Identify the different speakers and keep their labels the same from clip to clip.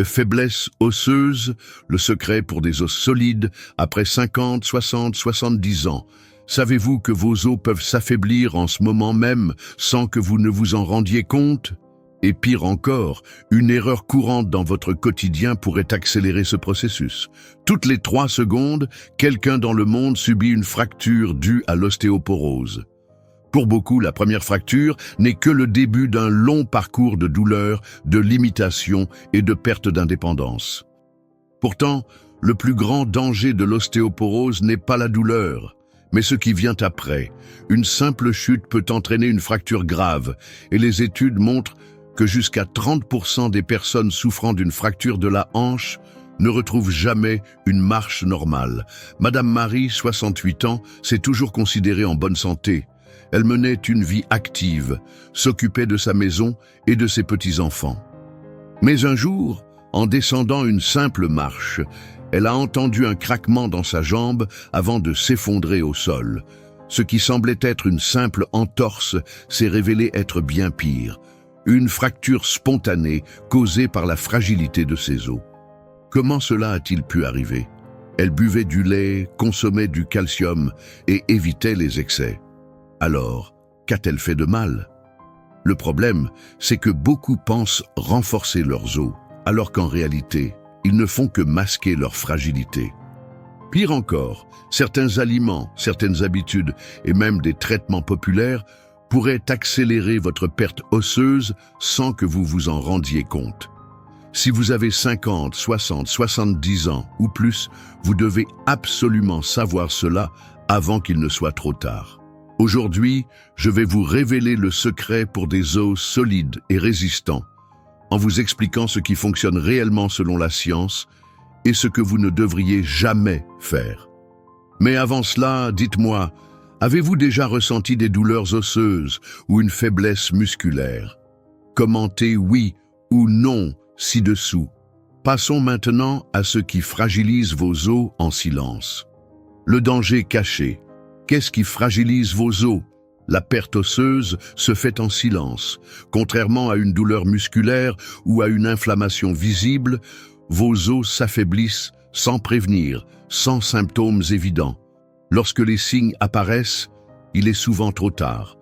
Speaker 1: Faiblesse osseuse, le secret pour des os solides après 50, 60, 70 ans. Savez-vous que vos os peuvent s'affaiblir en ce moment même sans que vous ne vous en rendiez compte? Et pire encore, une erreur courante dans votre quotidien pourrait accélérer ce processus. Toutes les 3 secondes, quelqu'un dans le monde subit une fracture due à l'ostéoporose. Pour beaucoup, la première fracture n'est que le début d'un long parcours de douleur, de limitation et de perte d'indépendance. Pourtant, le plus grand danger de l'ostéoporose n'est pas la douleur, mais ce qui vient après. Une simple chute peut entraîner une fracture grave, et les études montrent que jusqu'à 30% des personnes souffrant d'une fracture de la hanche ne retrouvent jamais une marche normale. Madame Marie, 68 ans, s'est toujours considérée en bonne santé. Elle menait une vie active, s'occupait de sa maison et de ses petits-enfants. Mais un jour, en descendant une simple marche, elle a entendu un craquement dans sa jambe avant de s'effondrer au sol. Ce qui semblait être une simple entorse s'est révélé être bien pire. Une fracture spontanée causée par la fragilité de ses os. Comment cela a-t-il pu arriver? Elle buvait du lait, consommait du calcium et évitait les excès. Alors, qu'a-t-elle fait de mal? Le problème, c'est que beaucoup pensent renforcer leurs os, alors qu'en réalité, ils ne font que masquer leur fragilité. Pire encore, certains aliments, certaines habitudes et même des traitements populaires pourraient accélérer votre perte osseuse sans que vous vous en rendiez compte. Si vous avez 50, 60, 70 ans ou plus, vous devez absolument savoir cela avant qu'il ne soit trop tard. Aujourd'hui, je vais vous révéler le secret pour des os solides et résistants, en vous expliquant ce qui fonctionne réellement selon la science et ce que vous ne devriez jamais faire. Mais avant cela, dites-moi, avez-vous déjà ressenti des douleurs osseuses ou une faiblesse musculaire? Commentez oui ou non ci-dessous. Passons maintenant à ce qui fragilise vos os en silence. Le danger caché. Qu'est-ce qui fragilise vos os? La perte osseuse se fait en silence. Contrairement à une douleur musculaire ou à une inflammation visible, vos os s'affaiblissent sans prévenir, sans symptômes évidents. Lorsque les signes apparaissent, il est souvent trop tard.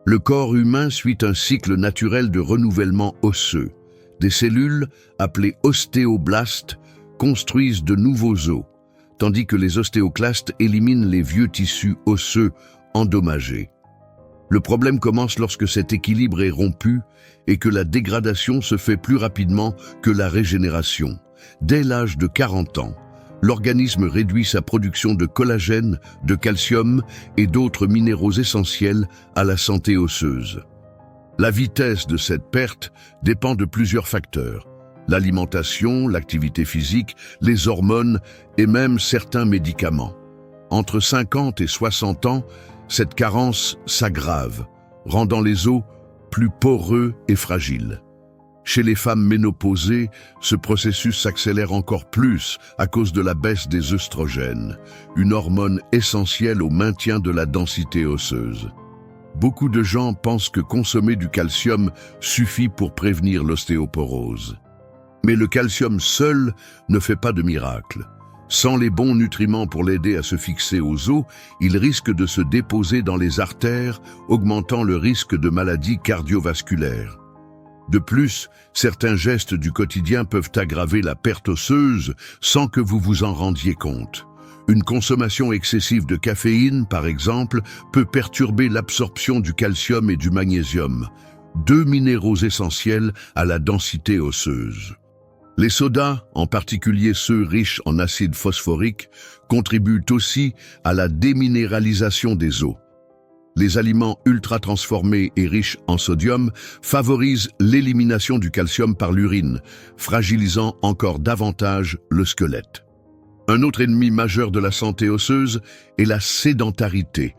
Speaker 1: Le corps humain suit un cycle naturel de renouvellement osseux. Des cellules, appelées ostéoblastes, construisent de nouveaux os, tandis que les ostéoclastes éliminent les vieux tissus osseux endommagés. Le problème commence lorsque cet équilibre est rompu et que la dégradation se fait plus rapidement que la régénération. Dès l'âge de 40 ans, l'organisme réduit sa production de collagène, de calcium et d'autres minéraux essentiels à la santé osseuse. La vitesse de cette perte dépend de plusieurs facteurs. L'alimentation, l'activité physique, les hormones et même certains médicaments. Entre 50 et 60 ans, cette carence s'aggrave, rendant les os plus poreux et fragiles. Chez les femmes ménopausées, ce processus s'accélère encore plus à cause de la baisse des œstrogènes, une hormone essentielle au maintien de la densité osseuse. Beaucoup de gens pensent que consommer du calcium suffit pour prévenir l'ostéoporose. Mais le calcium seul ne fait pas de miracle. Sans les bons nutriments pour l'aider à se fixer aux os, il risque de se déposer dans les artères, augmentant le risque de maladies cardiovasculaires. De plus, certains gestes du quotidien peuvent aggraver la perte osseuse sans que vous vous en rendiez compte. Une consommation excessive de caféine, par exemple, peut perturber l'absorption du calcium et du magnésium, 2 minéraux essentiels à la densité osseuse. Les sodas, en particulier ceux riches en acide phosphorique, contribuent aussi à la déminéralisation des os. Les aliments ultra-transformés et riches en sodium favorisent l'élimination du calcium par l'urine, fragilisant encore davantage le squelette. Un autre ennemi majeur de la santé osseuse est la sédentarité.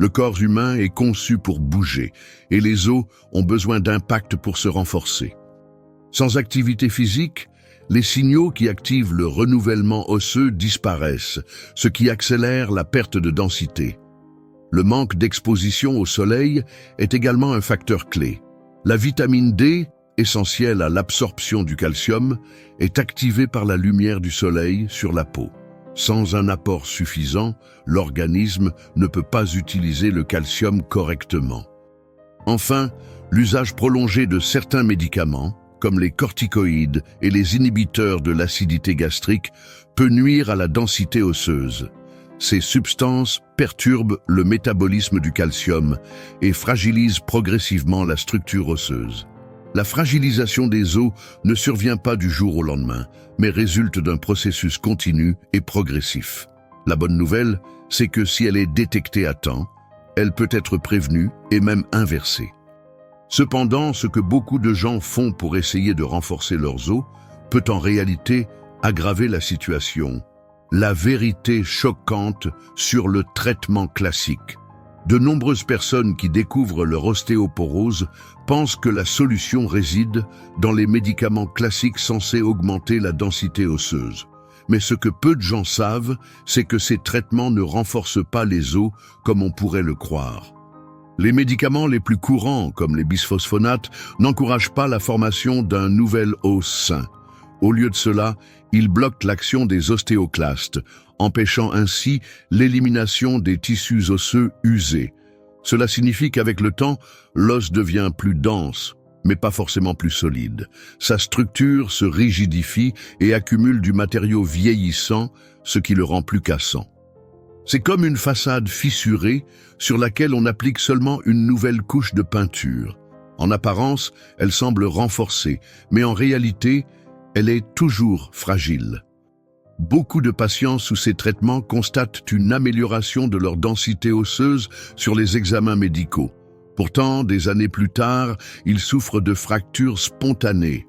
Speaker 1: Le corps humain est conçu pour bouger et les os ont besoin d'impact pour se renforcer. Sans activité physique, les signaux qui activent le renouvellement osseux disparaissent, ce qui accélère la perte de densité. Le manque d'exposition au soleil est également un facteur clé. La vitamine D, essentiel à l'absorption du calcium, est activé par la lumière du soleil sur la peau. Sans un apport suffisant, l'organisme ne peut pas utiliser le calcium correctement. Enfin, l'usage prolongé de certains médicaments, comme les corticoïdes et les inhibiteurs de l'acidité gastrique, peut nuire à la densité osseuse. Ces substances perturbent le métabolisme du calcium et fragilisent progressivement la structure osseuse. La fragilisation des os ne survient pas du jour au lendemain, mais résulte d'un processus continu et progressif. La bonne nouvelle, c'est que si elle est détectée à temps, elle peut être prévenue et même inversée. Cependant, ce que beaucoup de gens font pour essayer de renforcer leurs os peut en réalité aggraver la situation. La vérité choquante sur le traitement classique. De nombreuses personnes qui découvrent leur ostéoporose pensent que la solution réside dans les médicaments classiques censés augmenter la densité osseuse. Mais ce que peu de gens savent, c'est que ces traitements ne renforcent pas les os comme on pourrait le croire. Les médicaments les plus courants, comme les bisphosphonates, n'encouragent pas la formation d'un nouvel os sain. Au lieu de cela, ils bloquent l'action des ostéoclastes, empêchant ainsi l'élimination des tissus osseux usés. Cela signifie qu'avec le temps, l'os devient plus dense, mais pas forcément plus solide. Sa structure se rigidifie et accumule du matériau vieillissant, ce qui le rend plus cassant. C'est comme une façade fissurée sur laquelle on applique seulement une nouvelle couche de peinture. En apparence, elle semble renforcée, mais en réalité, elle est toujours fragile. Beaucoup de patients sous ces traitements constatent une amélioration de leur densité osseuse sur les examens médicaux. Pourtant, des années plus tard, ils souffrent de fractures spontanées.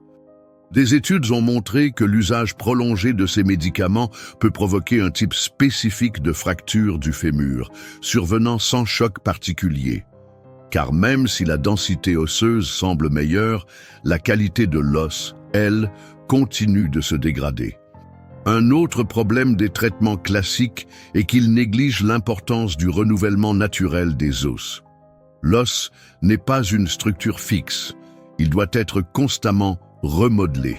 Speaker 1: Des études ont montré que l'usage prolongé de ces médicaments peut provoquer un type spécifique de fracture du fémur, survenant sans choc particulier. Car même si la densité osseuse semble meilleure, la qualité de l'os, elle, continue de se dégrader. Un autre problème des traitements classiques est qu'ils négligent l'importance du renouvellement naturel des os. L'os n'est pas une structure fixe, il doit être constamment remodelé.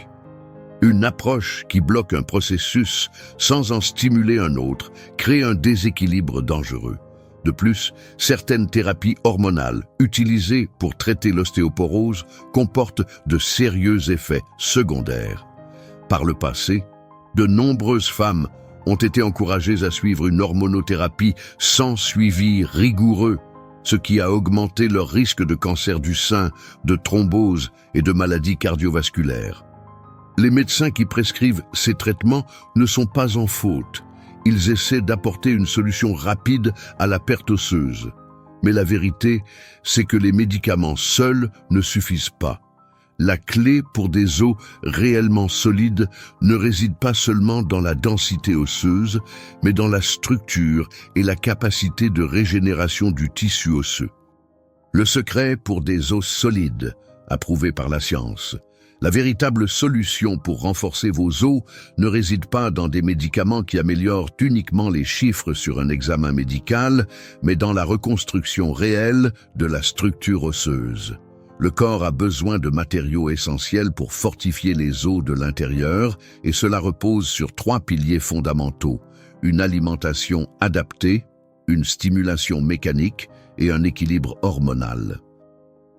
Speaker 1: Une approche qui bloque un processus sans en stimuler un autre crée un déséquilibre dangereux. De plus, certaines thérapies hormonales utilisées pour traiter l'ostéoporose comportent de sérieux effets secondaires. Par le passé, de nombreuses femmes ont été encouragées à suivre une hormonothérapie sans suivi rigoureux, ce qui a augmenté leur risque de cancer du sein, de thrombose et de maladies cardiovasculaires. Les médecins qui prescrivent ces traitements ne sont pas en faute. Ils essaient d'apporter une solution rapide à la perte osseuse. Mais la vérité, c'est que les médicaments seuls ne suffisent pas. La clé pour des os réellement solides ne réside pas seulement dans la densité osseuse, mais dans la structure et la capacité de régénération du tissu osseux. Le secret pour des os solides, approuvé par la science. La véritable solution pour renforcer vos os ne réside pas dans des médicaments qui améliorent uniquement les chiffres sur un examen médical, mais dans la reconstruction réelle de la structure osseuse. Le corps a besoin de matériaux essentiels pour fortifier les os de l'intérieur, et cela repose sur 3 piliers fondamentaux: une alimentation adaptée, une stimulation mécanique et un équilibre hormonal.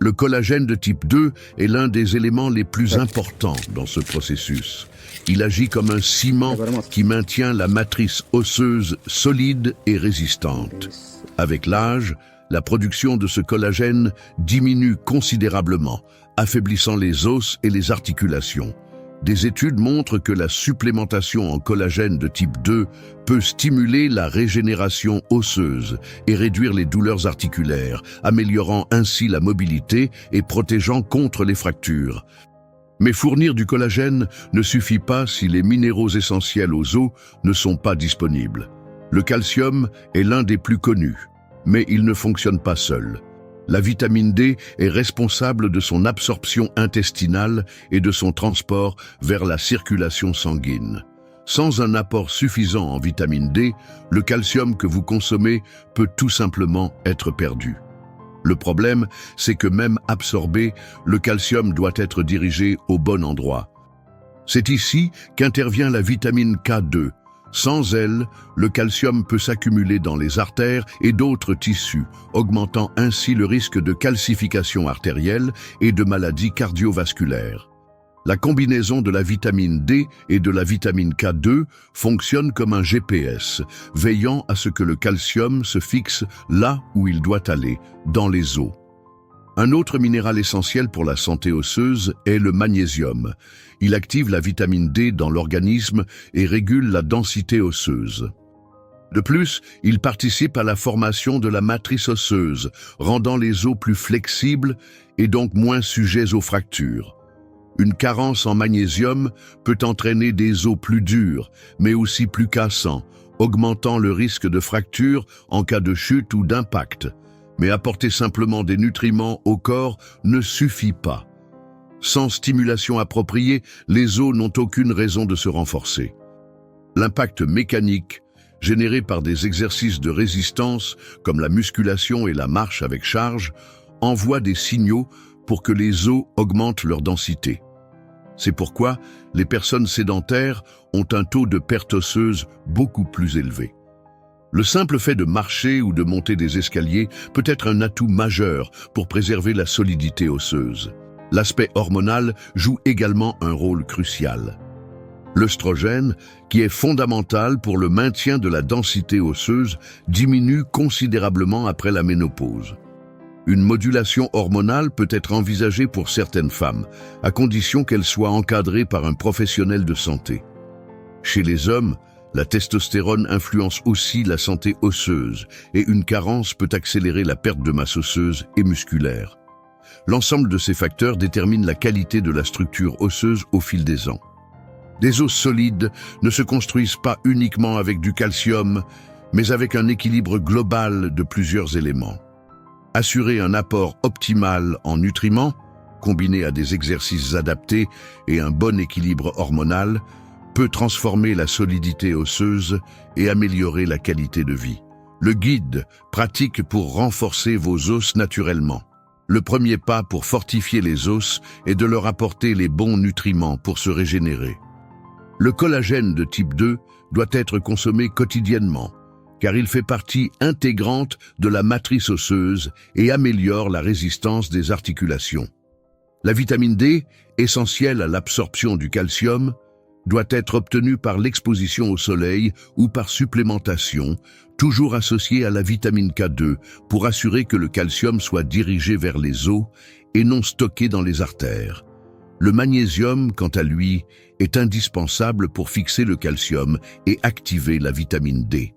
Speaker 1: Le collagène de type 2 est l'un des éléments les plus importants dans ce processus. Il agit comme un ciment qui maintient la matrice osseuse solide et résistante. Avec l'âge, la production de ce collagène diminue considérablement, affaiblissant les os et les articulations. Des études montrent que la supplémentation en collagène de type 2 peut stimuler la régénération osseuse et réduire les douleurs articulaires, améliorant ainsi la mobilité et protégeant contre les fractures. Mais fournir du collagène ne suffit pas si les minéraux essentiels aux os ne sont pas disponibles. Le calcium est l'un des plus connus, mais il ne fonctionne pas seul. La vitamine D est responsable de son absorption intestinale et de son transport vers la circulation sanguine. Sans un apport suffisant en vitamine D, le calcium que vous consommez peut tout simplement être perdu. Le problème, c'est que même absorbé, le calcium doit être dirigé au bon endroit. C'est ici qu'intervient la vitamine K2. Sans elle, le calcium peut s'accumuler dans les artères et d'autres tissus, augmentant ainsi le risque de calcification artérielle et de maladies cardiovasculaires. La combinaison de la vitamine D et de la vitamine K2 fonctionne comme un GPS, veillant à ce que le calcium se fixe là où il doit aller, dans les os. Un autre minéral essentiel pour la santé osseuse est le magnésium. Il active la vitamine D dans l'organisme et régule la densité osseuse. De plus, il participe à la formation de la matrice osseuse, rendant les os plus flexibles et donc moins sujets aux fractures. Une carence en magnésium peut entraîner des os plus durs, mais aussi plus cassants, augmentant le risque de fracture en cas de chute ou d'impact. Mais apporter simplement des nutriments au corps ne suffit pas. Sans stimulation appropriée, les os n'ont aucune raison de se renforcer. L'impact mécanique, généré par des exercices de résistance comme la musculation et la marche avec charge, envoie des signaux pour que les os augmentent leur densité. C'est pourquoi les personnes sédentaires ont un taux de perte osseuse beaucoup plus élevé. Le simple fait de marcher ou de monter des escaliers peut être un atout majeur pour préserver la solidité osseuse. L'aspect hormonal joue également un rôle crucial. L'œstrogène, qui est fondamental pour le maintien de la densité osseuse, diminue considérablement après la ménopause. Une modulation hormonale peut être envisagée pour certaines femmes, à condition qu'elle soit encadrée par un professionnel de santé. Chez les hommes, la testostérone influence aussi la santé osseuse et une carence peut accélérer la perte de masse osseuse et musculaire. L'ensemble de ces facteurs détermine la qualité de la structure osseuse au fil des ans. Des os solides ne se construisent pas uniquement avec du calcium, mais avec un équilibre global de plusieurs éléments. Assurer un apport optimal en nutriments, combiné à des exercices adaptés et un bon équilibre hormonal, peut transformer la solidité osseuse et améliorer la qualité de vie. Le guide pratique pour renforcer vos os naturellement. Le premier pas pour fortifier les os est de leur apporter les bons nutriments pour se régénérer. Le collagène de type 2 doit être consommé quotidiennement, car il fait partie intégrante de la matrice osseuse et améliore la résistance des articulations. La vitamine D, essentielle à l'absorption du calcium, doit être obtenue par l'exposition au soleil ou par supplémentation, toujours associée à la vitamine K2 pour assurer que le calcium soit dirigé vers les os et non stocké dans les artères. Le magnésium, quant à lui, est indispensable pour fixer le calcium et activer la vitamine D.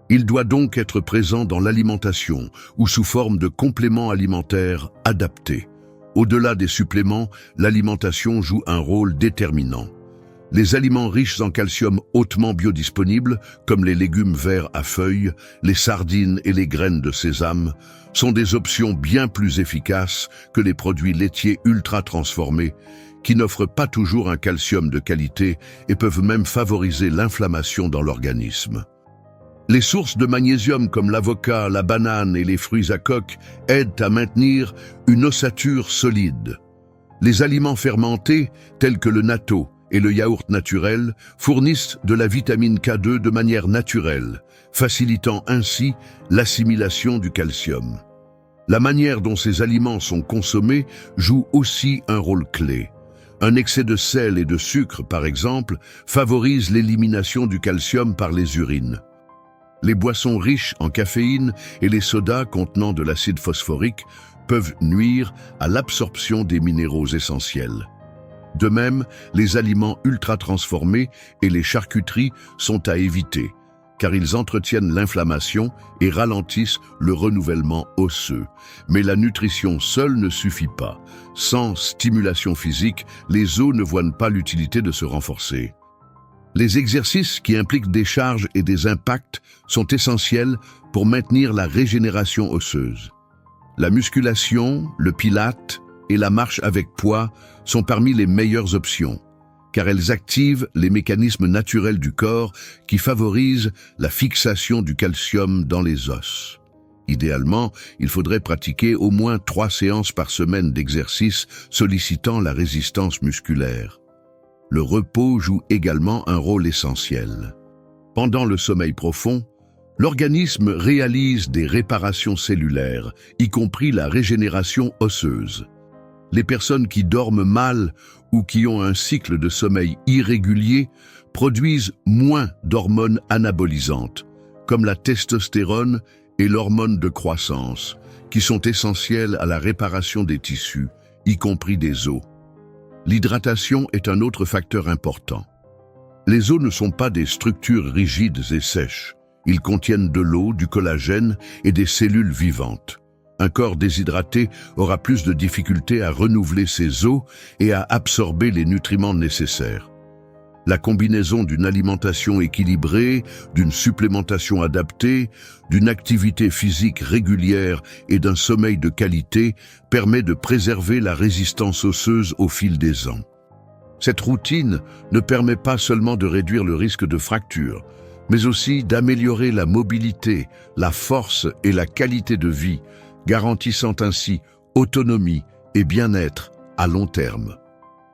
Speaker 1: Il doit donc être présent dans l'alimentation ou sous forme de compléments alimentaires adaptés. Au-delà des suppléments, l'alimentation joue un rôle déterminant. Les aliments riches en calcium hautement biodisponibles, comme les légumes verts à feuilles, les sardines et les graines de sésame, sont des options bien plus efficaces que les produits laitiers ultra transformés, qui n'offrent pas toujours un calcium de qualité et peuvent même favoriser l'inflammation dans l'organisme. Les sources de magnésium comme l'avocat, la banane et les fruits à coque aident à maintenir une ossature solide. Les aliments fermentés, tels que le natto et le yaourt naturel, fournissent de la vitamine K2 de manière naturelle, facilitant ainsi l'assimilation du calcium. La manière dont ces aliments sont consommés joue aussi un rôle clé. Un excès de sel et de sucre, par exemple, favorise l'élimination du calcium par les urines. Les boissons riches en caféine et les sodas contenant de l'acide phosphorique peuvent nuire à l'absorption des minéraux essentiels. De même, les aliments ultra transformés et les charcuteries sont à éviter, car ils entretiennent l'inflammation et ralentissent le renouvellement osseux. Mais la nutrition seule ne suffit pas. Sans stimulation physique, les os ne voient pas l'utilité de se renforcer. Les exercices qui impliquent des charges et des impacts sont essentiels pour maintenir la régénération osseuse. La musculation, le pilate et la marche avec poids sont parmi les meilleures options, car elles activent les mécanismes naturels du corps qui favorisent la fixation du calcium dans les os. Idéalement, il faudrait pratiquer au moins 3 séances par semaine d'exercice sollicitant la résistance musculaire. Le repos joue également un rôle essentiel. Pendant le sommeil profond, l'organisme réalise des réparations cellulaires, y compris la régénération osseuse. Les personnes qui dorment mal ou qui ont un cycle de sommeil irrégulier produisent moins d'hormones anabolisantes, comme la testostérone et l'hormone de croissance, qui sont essentielles à la réparation des tissus, y compris des os. L'hydratation est un autre facteur important. Les os ne sont pas des structures rigides et sèches. Ils contiennent de l'eau, du collagène et des cellules vivantes. Un corps déshydraté aura plus de difficultés à renouveler ses os et à absorber les nutriments nécessaires. La combinaison d'une alimentation équilibrée, d'une supplémentation adaptée, d'une activité physique régulière et d'un sommeil de qualité permet de préserver la résistance osseuse au fil des ans. Cette routine ne permet pas seulement de réduire le risque de fracture, mais aussi d'améliorer la mobilité, la force et la qualité de vie, garantissant ainsi autonomie et bien-être à long terme.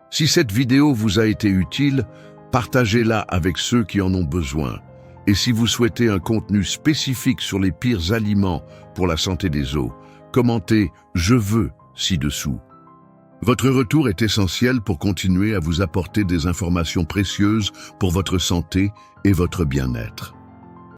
Speaker 1: Si cette vidéo vous a été utile, partagez-la avec ceux qui en ont besoin. Et si vous souhaitez un contenu spécifique sur les pires aliments pour la santé des os, commentez « Je veux » ci-dessous. Votre retour est essentiel pour continuer à vous apporter des informations précieuses pour votre santé et votre bien-être.